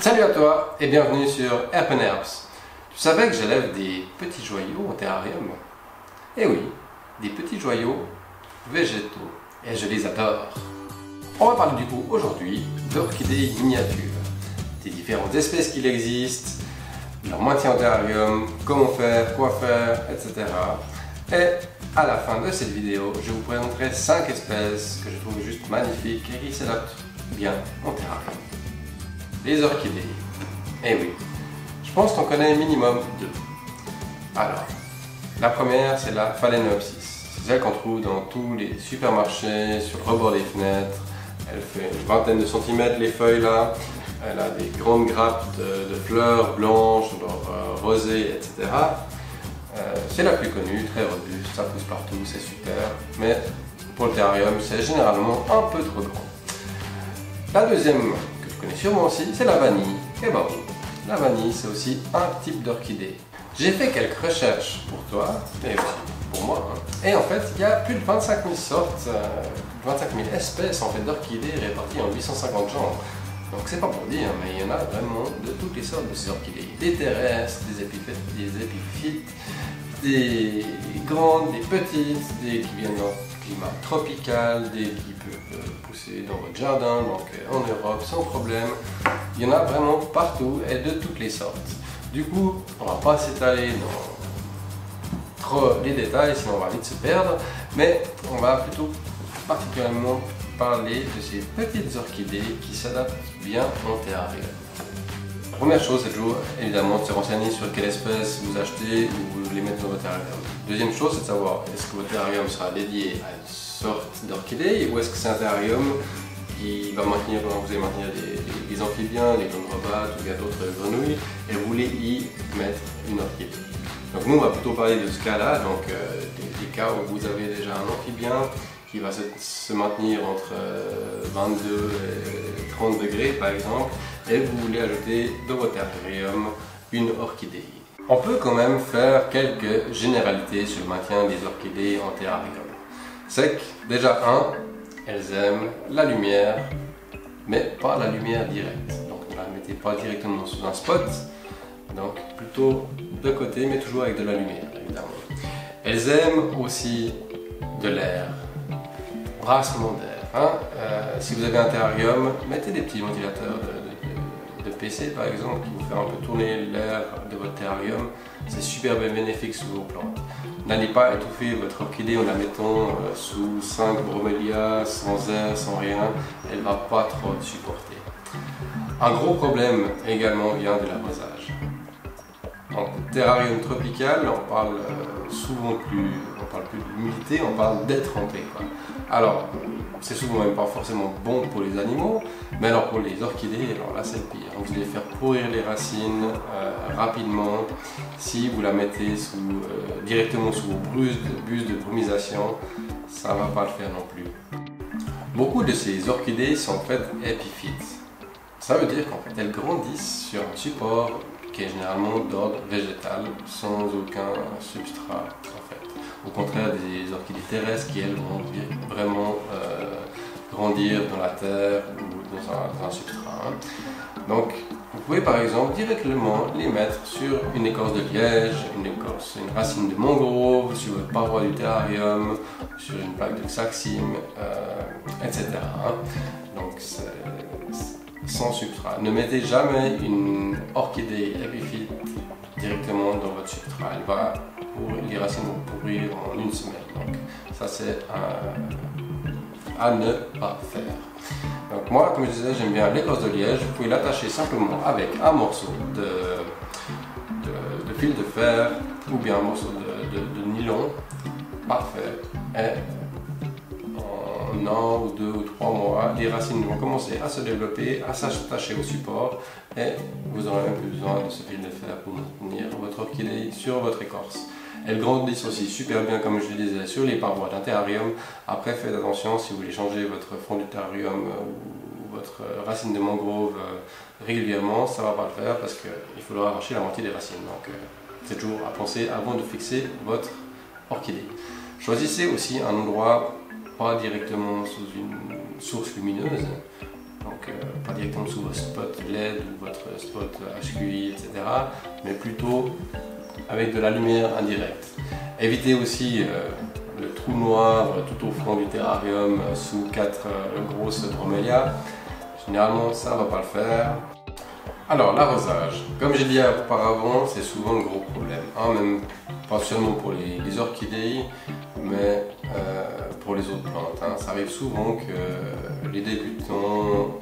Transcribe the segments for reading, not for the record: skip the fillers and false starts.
Salut à toi et bienvenue sur Herb & Herbs. Tu savais que j'élève des petits joyaux au terrarium? Eh oui, des petits joyaux végétaux et je les adore. On va parler du coup aujourd'hui d'orchidées miniatures, des différentes espèces qu'il existe, leur maintien au terrarium, comment faire, quoi faire, etc. Et à la fin de cette vidéo, je vous présenterai 5 espèces que je trouve juste magnifiques et qui s'adaptent bien au terrarium. Les orchidées. Eh oui, je pense qu'on connaît minimum 2. Alors, la première c'est la Phalaenopsis. C'est celle qu'on trouve dans tous les supermarchés, sur le rebord des fenêtres. Elle fait une vingtaine de centimètres les feuilles là. Elle a des grandes grappes de fleurs blanches, rosées, etc. C'est la plus connue, très robuste, ça pousse partout, c'est super. Mais pour le terrarium, c'est généralement un peu trop grand. La deuxième, que tu connais sûrement aussi, c'est la vanille. Et bah oui, la vanille, c'est aussi un type d'orchidée. J'ai fait quelques recherches pour toi, et aussi pour moi. Et en fait, il y a plus de 25 000 sortes, 25 000 espèces en fait, d'orchidées réparties en 850 genres. Donc c'est pas pour dire, mais il y en a vraiment de toutes les sortes de ces orchidées. Des terrestres, des épiphytes, des grandes, des petites, des qui viennent dans le climat tropical, des qui peuvent pousser dans votre jardin, donc en Europe sans problème. Il y en a vraiment partout et de toutes les sortes. Du coup, on va pas s'étaler dans trop les détails, sinon on va vite se perdre, mais on va plutôt particulièrement parler de ces petites orchidées qui s'adaptent bien en terrarium. La première chose, c'est toujours évidemment de se renseigner sur quelle espèce vous achetez ou vous les mettez dans votre terrarium. Deuxième chose, c'est de savoir est-ce que votre terrarium sera dédié à une sorte d'orchidée ou est-ce que c'est un terrarium qui va maintenir, vous allez maintenir des amphibiens, des chondrobates ou bien d'autres grenouilles et vous voulez y mettre une orchidée. Donc nous, on va plutôt parler de ce cas-là, donc des cas où vous avez déjà un amphibien qui va se maintenir entre 22 et 30 degrés par exemple, et vous voulez ajouter dans votre terrarium une orchidée. On peut quand même faire quelques généralités sur le maintien des orchidées en terrarium. C'est que déjà elles aiment la lumière, mais pas la lumière directe. Donc ne la mettez pas directement sous un spot, donc plutôt de côté, mais toujours avec de la lumière évidemment. Elles aiment aussi de l'air. Brassement d'air. Si vous avez un terrarium, mettez des petits ventilateurs de PC par exemple qui vous fait un peu tourner l'air de votre terrarium. C'est super bénéfique sous vos plantes. N'allez pas étouffer votre orchidée en la mettant sous 5 bromélias, sans air, sans rien. Elle ne va pas trop le supporter. Un gros problème également vient de l'arrosage. En terrarium tropical, on parle souvent plus, de l'humidité, on parle d'être trempé. Alors, c'est souvent même pas forcément bon pour les animaux, mais alors pour les orchidées, alors là c'est le pire. Vous allez faire pourrir les racines rapidement si vous la mettez directement sous vos bus de brumisation, ça va pas le faire non plus. Beaucoup de ces orchidées sont en fait épiphytes. Ça veut dire qu'en fait elles grandissent sur un support qui est généralement d'ordre végétal, sans aucun substrat en fait. Au contraire des orchidées terrestres qui elles vont vraiment grandir dans la terre ou dans un substrat. Donc vous pouvez par exemple directement les mettre sur une écorce de liège, une racine de mangrove, sur votre paroi du terrarium, sur une plaque de saxime, etc. Donc sans substrat. Ne mettez jamais une orchidée épiphyte directement dans votre substrat. Les racines vont pourrir en une semaine. Donc ça c'est à ne pas faire. Donc moi, comme je disais, j'aime bien l'écorce de liège. Vous pouvez l'attacher simplement avec un morceau de fil de fer ou bien un morceau de nylon. Parfait. Et en 1 ou 2 ou 3 mois, les racines vont commencer à se développer, à s'attacher au support et vous n'aurez même plus besoin de ce fil de fer pour maintenir votre orchidée sur votre écorce. Elles grandissent aussi super bien, comme je le disais, sur les parois d'un terrarium. Après, faites attention si vous voulez changer votre fond du terrarium ou votre racine de mangrove régulièrement, ça ne va pas le faire parce qu'il faudra arracher la moitié des racines. Donc c'est toujours à penser avant de fixer votre orchidée. Choisissez aussi un endroit pas directement sous une source lumineuse, Donc pas directement sous votre spot LED ou votre spot HQI, etc. Mais plutôt avec de la lumière indirecte. Évitez aussi le trou noir tout au fond du terrarium sous 4 grosses bromélias. Généralement ça ne va pas le faire. Alors l'arrosage, comme j'ai dit auparavant, c'est souvent le gros problème, hein, même pas seulement pour les orchidées, mais pour les autres plantes. Hein. Ça arrive souvent que les débutants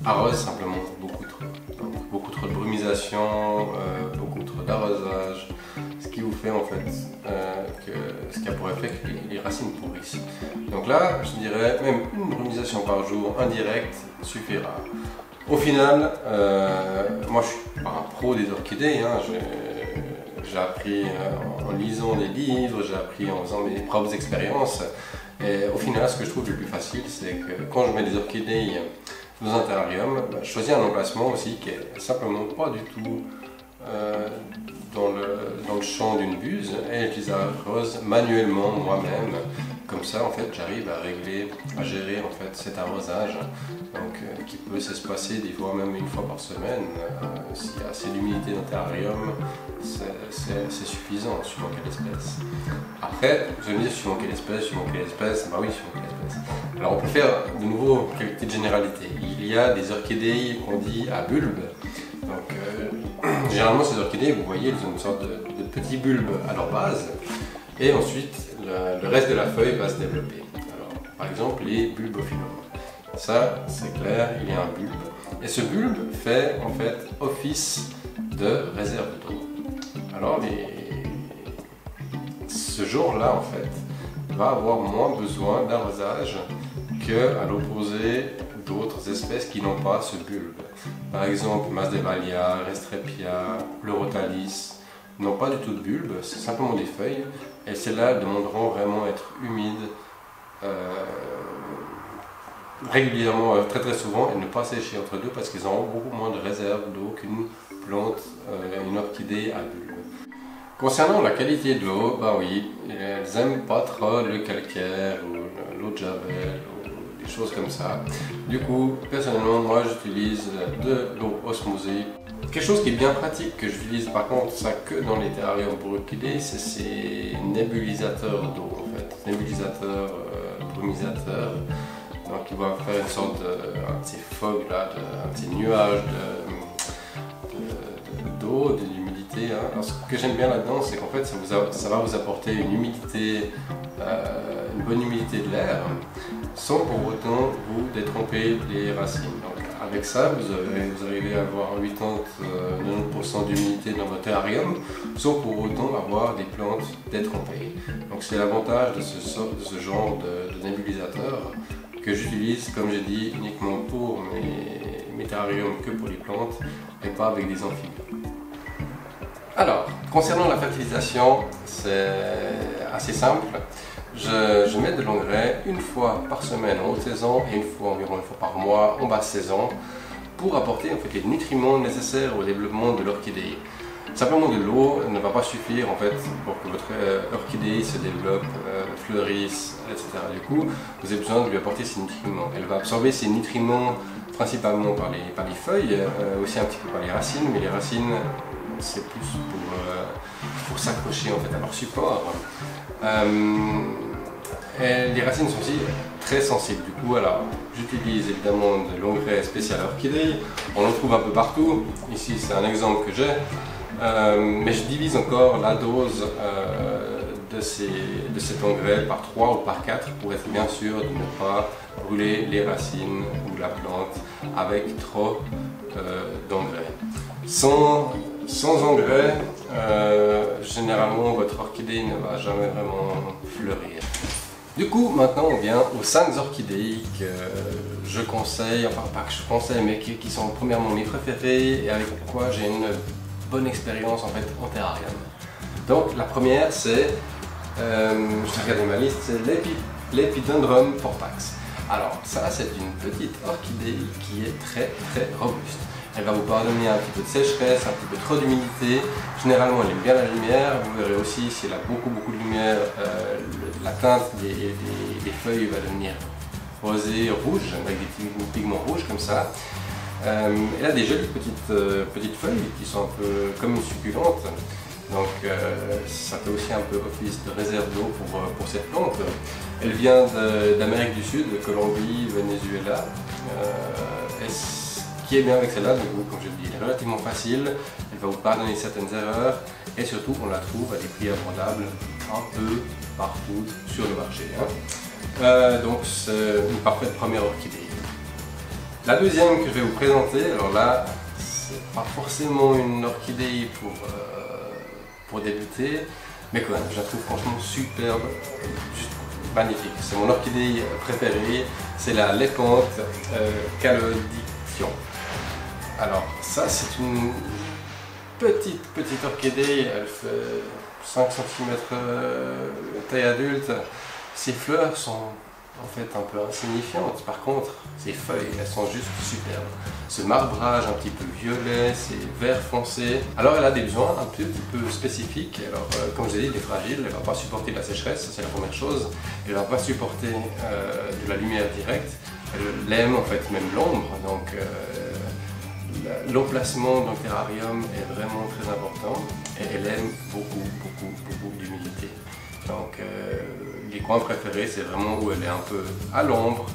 arrosent simplement beaucoup trop. Donc, beaucoup trop de brumisation, beaucoup trop d'arrosage, ce qui vous fait en fait ce qui a pour effet que les racines pourrissent. Donc là, je dirais même une brumisation par jour indirecte suffira. Au final, moi je suis pas un pro des orchidées, hein. J'ai appris en lisant des livres, j'ai appris en faisant mes propres expériences. Et au final, ce que je trouve le plus facile, c'est que quand je mets des orchidées dans un terrarium, je choisis un emplacement aussi qui est simplement pas du tout dans le champ d'une buse et je les arrose manuellement moi-même. Comme ça, en fait, j'arrive à gérer en fait cet arrosage, donc qui peut s'espacer des fois même une fois par semaine. S'il y a assez d'humidité dans le terrarium, c'est suffisant, suivant quelle espèce. Après, vous allez me dire suivant quelle espèce, bah oui, suivant quelle espèce. Alors on peut faire de nouveau quelques petites généralités. Il y a des orchidées qu'on dit à bulbes. Donc généralement ces orchidées, vous voyez, elles ont une sorte de petits bulbes à leur base. Et ensuite, le reste de la feuille va se développer. Alors, par exemple, les bulbophyllums. Ça, c'est clair, il y a un bulbe. Et ce bulbe fait en fait office de réserve d'eau. Alors, ce genre-là, en fait, va avoir moins besoin d'arrosage qu'à l'opposé d'autres espèces qui n'ont pas ce bulbe. Par exemple, Masdevallia, Restrepia, Pleurotalis n'ont pas du tout de bulbe, c'est simplement des feuilles. Et celles-là demanderont vraiment être humides régulièrement, très souvent, et ne pas sécher entre deux parce qu'ils auront beaucoup moins de réserve d'eau qu'une plante, une orchidée à bulbe. Concernant la qualité de l'eau, bah oui, elles n'aiment pas trop le calcaire ou l'eau de javel ou des choses comme ça. Du coup, personnellement, moi j'utilise de l'eau osmosée. Quelque chose qui est bien pratique, que j'utilise par contre ça que dans les terrariums pour orchidées, c'est ces nébulisateurs d'eau en fait, nébulisateurs, brumisateurs. Donc il va faire une sorte un petit fog là, un petit nuage d'eau, d'humidité. Hein. Alors, ce que j'aime bien là-dedans, c'est qu'en fait ça va vous apporter une humidité, une bonne humidité de l'air, sans pour autant vous détromper les racines. Donc, avec ça, vous arrivez à avoir 80-90% d'humidité dans votre terrarium, sans pour autant avoir des plantes détrompées. Donc c'est l'avantage de ce genre de nébulisateur que j'utilise, comme j'ai dit, uniquement pour mes terrariums que pour les plantes et pas avec des amphibiens. Alors, concernant la fertilisation, c'est assez simple. Je mets de l'engrais une fois par semaine en haute saison et environ une fois par mois en basse saison pour apporter en fait, les nutriments nécessaires au développement de l'orchidée. Simplement de l'eau ne va pas suffire en fait, pour que votre orchidée se développe, fleurisse, etc. Du coup, vous avez besoin de lui apporter ces nutriments. Elle va absorber ces nutriments principalement par les feuilles, aussi un petit peu par les racines, mais les racines c'est plus pour s'accrocher en fait, à leur support. Et les racines sont aussi très sensibles. Du coup, alors j'utilise évidemment de l'engrais spécial orchidée. On en trouve un peu partout. Ici, c'est un exemple que j'ai. Mais je divise encore la dose de cet engrais par 3 ou par 4 pour être bien sûr de ne pas brûler les racines ou la plante avec trop d'engrais. Sans engrais, généralement votre orchidée ne va jamais vraiment fleurir. Du coup, maintenant on vient aux 5 orchidées que je conseille, enfin pas que je conseille, mais qui sont premièrement mes préférées et avec quoi j'ai une bonne expérience en fait en terrarium. Donc la première c'est, je vais regarder ma liste, c'est l'Epidendrum portax. Alors ça c'est une petite orchidée qui est très robuste. Elle va vous pardonner un petit peu de sécheresse, un petit peu trop d'humidité. Généralement elle aime bien la lumière. Vous verrez aussi si elle a beaucoup de lumière, la teinte des feuilles va devenir rosé rouge, avec des petits pigments rouges comme ça. Elle a des jolies petites feuilles qui sont un peu comme une succulente. Donc ça fait aussi un peu office de réserve d'eau pour cette plante. Elle vient d'Amérique du Sud, de Colombie, Venezuela. Et ce qui est bien avec celle-là, comme je le dis, elle est relativement facile, elle va vous pardonner certaines erreurs et surtout on la trouve à des prix abordables un peu partout sur le marché. Donc c'est une parfaite première orchidée. La deuxième que je vais vous présenter, alors là, c'est pas forcément une orchidée pour débuter, mais quand même, je la trouve franchement superbe, juste magnifique. C'est mon orchidée préférée, c'est la Lépante Calodiction. Alors ça, c'est une petite orchidée, elle fait 5 cm taille adulte. Ses fleurs sont en fait un peu insignifiantes, par contre ses feuilles elles sont juste superbes. Ce marbrage un petit peu violet, c'est vert foncé. Alors elle a des besoins un petit peu spécifiques. Alors comme je l'ai dit, elle est fragile, elle ne va pas supporter de la sécheresse, c'est la première chose. Elle ne va pas supporter de la lumière directe. Elle aime en fait même l'ombre, donc l'emplacement dans le terrarium est vraiment très important et elle aime beaucoup d'humidité. Donc les coins préférés, c'est vraiment où elle est un peu à l'ombre,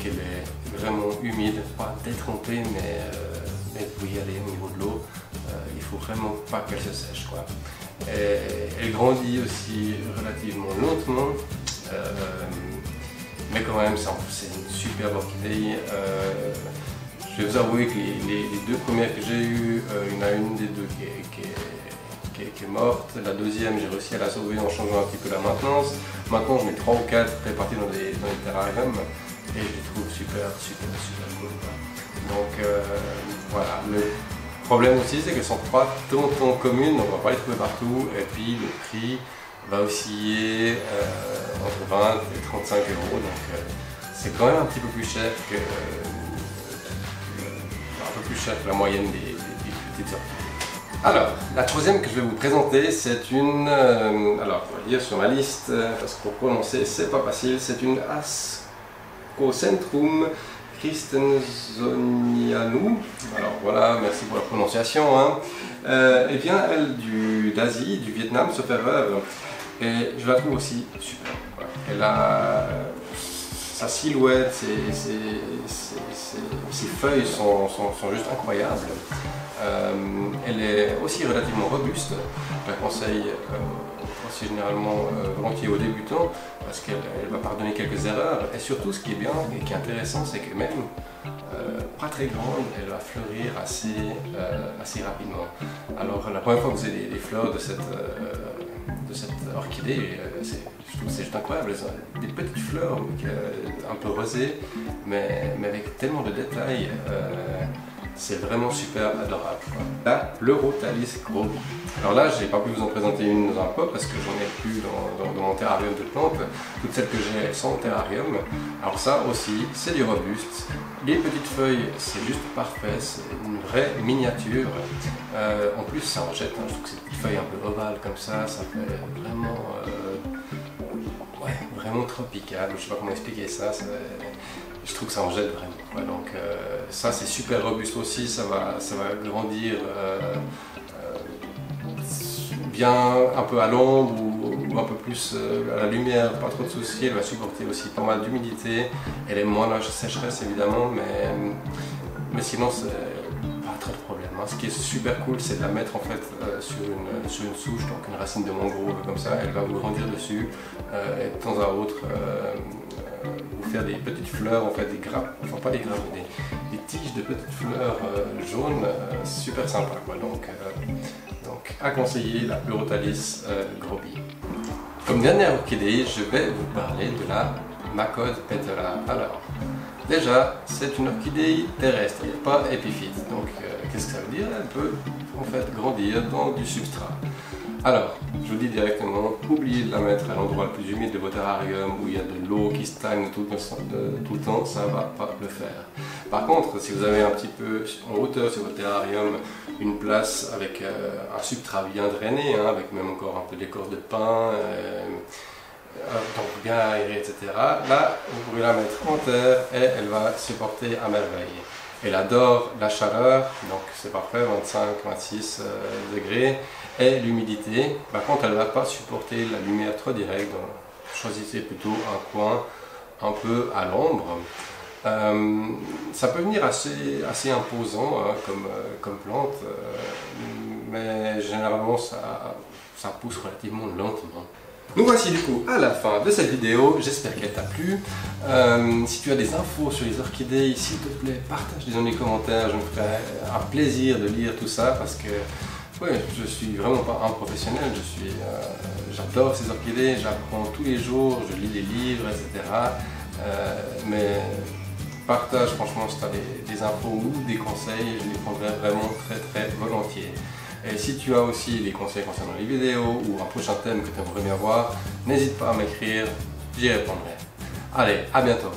qu'elle est vraiment humide, pas détrempée, mais pour y aller au niveau de l'eau, il faut vraiment pas qu'elle se sèche, quoi. Et elle grandit aussi relativement lentement, mais quand même c'est une superbe orchidée. Je vais vous avouer que les deux premières que j'ai eues, il y en a une des deux qui est morte. La deuxième, j'ai réussi à la sauver en changeant un petit peu la maintenance. Maintenant, je mets 3 ou 4 répartis dans les terrariums et je les trouve super cool. Donc voilà. Le problème aussi, c'est qu'elles ne sont pas tant communes, on ne va pas les trouver partout. Et puis le prix va osciller entre 20 et 35 €. Donc c'est quand même un petit peu plus cher que la moyenne des petites orchidées. Alors, la troisième que je vais vous présenter, c'est une, alors je vais lire sur ma liste, parce que pour prononcer c'est pas facile, c'est une Ascocentrum Christensonianum. Alors voilà, merci pour la prononciation. Elle vient, elle, d'Asie, du Vietnam, sauf erreur, et je la trouve aussi super. Voilà. Elle a sa silhouette, ses feuilles sont juste incroyables. Elle est aussi relativement robuste. Je la conseille aussi généralement volontiers aux débutants parce qu'elle va pardonner quelques erreurs. Et surtout, ce qui est bien et qui est intéressant, c'est que même pas très grande, elle va fleurir assez rapidement. Alors la première fois que vous avez des fleurs de cette orchidée, je trouve que c'est juste incroyable. Des petites fleurs un peu rosées, mais avec tellement de détails. C'est vraiment super adorable. Là, l'Eurotalis Grobi. Alors là, j'ai pas pu vous en présenter une dans un pot parce que j'en ai plus dans mon terrarium de plantes. Toutes celles que j'ai sont en terrarium. Alors ça aussi, c'est du robuste. Les petites feuilles, c'est juste parfait. C'est une vraie miniature. En plus, ça en jette. Je trouve que ces petites feuilles un peu ovales comme ça fait vraiment, vraiment tropical. Je sais pas comment expliquer ça. Je trouve que ça en jette vraiment. Donc ça c'est super robuste aussi, ça va grandir bien un peu à l'ombre ou un peu plus à la lumière, pas trop de soucis. Elle va supporter aussi pas mal d'humidité. Elle aime moins la sécheresse évidemment, mais sinon c'est pas trop de problème. Ce qui est super cool, c'est de la mettre en fait sur une souche, donc une racine de mangrove comme ça. Elle va vous grandir dessus et de temps à autre vous faire des petites fleurs, en fait des grappes, enfin pas des grappes, des tiges de petites fleurs jaunes, super sympa quoi. Donc à conseiller la Eurotalis Grobi. Comme dernière orchidée, je vais vous parler de la Macode Petala. Alors déjà, c'est une orchidée terrestre, elle n'est pas épiphyte. Donc qu'est-ce que ça veut dire? Elle peut en fait grandir dans du substrat. Alors, je vous dis directement, oubliez de la mettre à l'endroit le plus humide de votre terrarium où il y a de l'eau qui stagne tout le temps, ça ne va pas le faire. Par contre, si vous avez un petit peu en hauteur sur votre terrarium une place avec un substrat bien drainé, avec même encore un peu d'écorce de pin, donc bien aérée, etc. Là, vous pouvez la mettre en terre et elle va supporter à merveille. Elle adore la chaleur, donc c'est parfait, 25-26 degrés. Et l'humidité, par contre, elle ne va pas supporter la lumière trop directe. Donc choisissez plutôt un coin un peu à l'ombre. Ça peut venir assez imposant hein, comme plante, mais généralement ça pousse relativement lentement. Nous voici du coup à la fin de cette vidéo, j'espère qu'elle t'a plu. Si tu as des infos sur les orchidées, s'il te plaît, partage-les dans les commentaires, je me ferai un plaisir de lire tout ça parce que ouais, je suis vraiment pas un professionnel, j'adore ces orchidées, j'apprends tous les jours, je lis des livres, etc. Mais partage franchement si tu as des infos ou des conseils, je les prendrai vraiment très volontiers. Et si tu as aussi des conseils concernant les vidéos ou un prochain thème que tu aimerais bien voir, n'hésite pas à m'écrire, j'y répondrai. Allez, à bientôt!